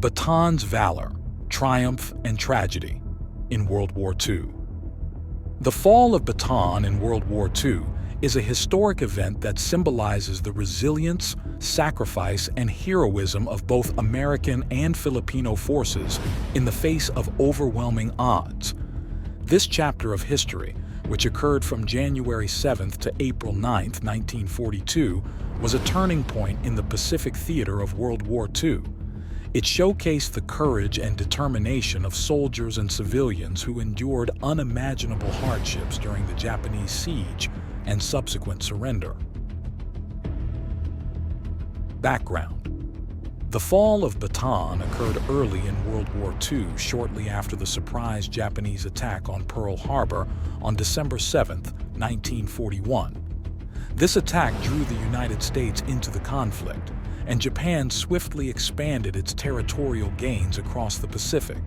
Bataan's valor, triumph, and tragedy in World War II. The fall of Bataan in World War II is a historic event that symbolizes the resilience, sacrifice, and heroism of both American and Filipino forces in the face of overwhelming odds. This chapter of history, which occurred from January 7th to April 9th, 1942, was a turning point in the Pacific theater of World War II. It showcased the courage and determination of soldiers and civilians who endured unimaginable hardships during the Japanese siege and subsequent surrender. Background: the fall of Bataan occurred early in World War II, shortly after the surprise Japanese attack on Pearl Harbor on December 7, 1941. This attack drew the United States into the conflict, and Japan swiftly expanded its territorial gains across the Pacific.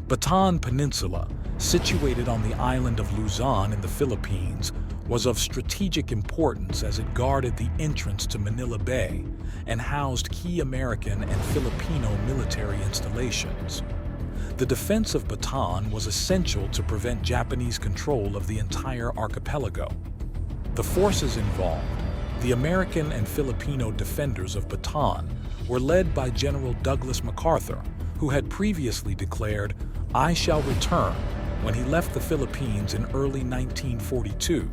Bataan Peninsula, situated on the island of Luzon in the Philippines, was of strategic importance as it guarded the entrance to Manila Bay and housed key American and Filipino military installations. The defense of Bataan was essential to prevent Japanese control of the entire archipelago. The forces involved, the American and Filipino defenders of Bataan, were led by General Douglas MacArthur, who had previously declared, "I shall return," when he left the Philippines in early 1942.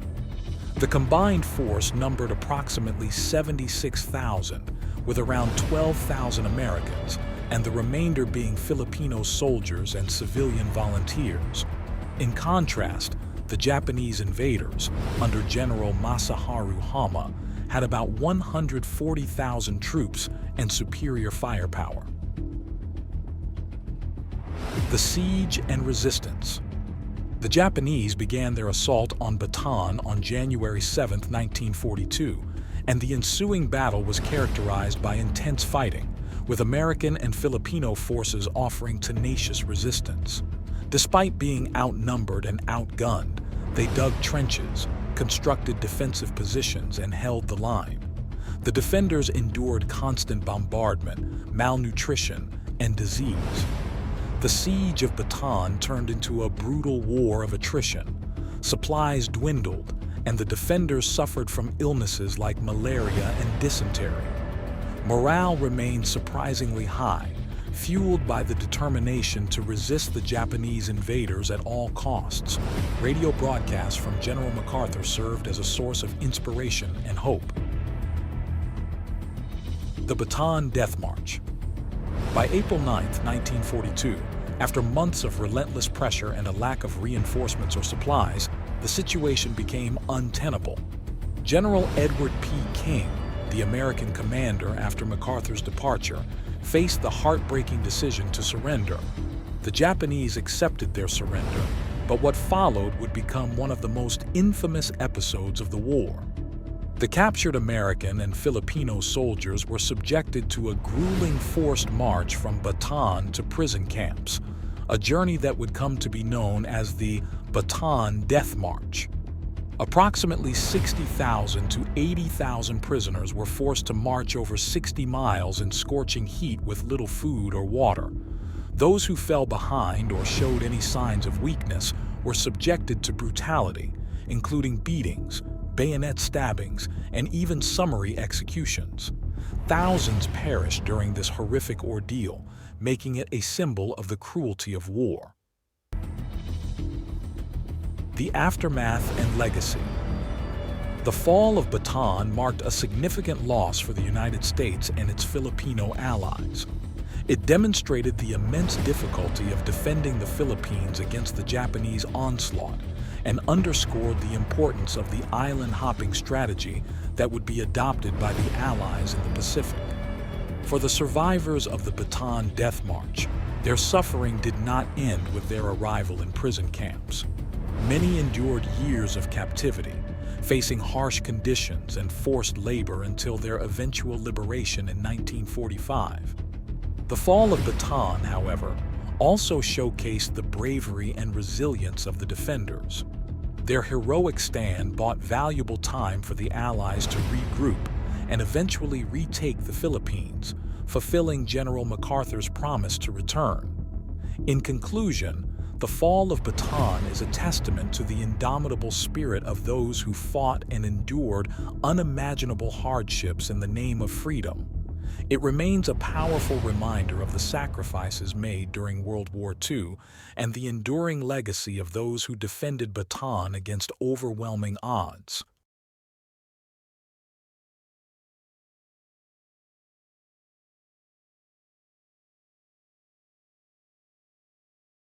The combined force numbered approximately 76,000, with around 12,000 Americans, and the remainder being Filipino soldiers and civilian volunteers. In contrast, the Japanese invaders, under General Masaharu Hama, had about 140,000 troops and superior firepower. The siege and resistance. The Japanese began their assault on Bataan on January 7, 1942, and the ensuing battle was characterized by intense fighting, with American and Filipino forces offering tenacious resistance. Despite being outnumbered and outgunned, they dug trenches, constructed defensive positions, and held the line. The defenders endured constant bombardment, malnutrition, and disease. The siege of Bataan turned into a brutal war of attrition. Supplies dwindled, and the defenders suffered from illnesses like malaria and dysentery. Morale remained surprisingly high, fueled by the determination to resist the Japanese invaders at all costs. Radio broadcasts from General MacArthur served as a source of inspiration and hope. The Bataan Death March. By April 9, 1942, after months of relentless pressure and a lack of reinforcements or supplies, the situation became untenable. General Edward P. King, the American commander after MacArthur's departure, faced the heartbreaking decision to surrender. The Japanese accepted their surrender, but what followed would become one of the most infamous episodes of the war. The captured American and Filipino soldiers were subjected to a grueling forced march from Bataan to prison camps, a journey that would come to be known as the Bataan Death March. Approximately 60,000 to 80,000 prisoners were forced to march over 60 miles in scorching heat with little food or water. Those who fell behind or showed any signs of weakness were subjected to brutality, including beatings, bayonet stabbings, and even summary executions. Thousands perished during this horrific ordeal, making it a symbol of the cruelty of war. The aftermath and legacy. The fall of Bataan marked a significant loss for the United States and its Filipino allies. It demonstrated the immense difficulty of defending the Philippines against the Japanese onslaught and underscored the importance of the island-hopping strategy that would be adopted by the Allies in the Pacific. For the survivors of the Bataan Death March, their suffering did not end with their arrival in prison camps. Many endured years of captivity, facing harsh conditions and forced labor until their eventual liberation in 1945. The fall of Bataan, however, also showcased the bravery and resilience of the defenders. Their heroic stand bought valuable time for the Allies to regroup and eventually retake the Philippines, fulfilling General MacArthur's promise to return. In conclusion, the fall of Bataan is a testament to the indomitable spirit of those who fought and endured unimaginable hardships in the name of freedom. It remains a powerful reminder of the sacrifices made during World War II and the enduring legacy of those who defended Bataan against overwhelming odds.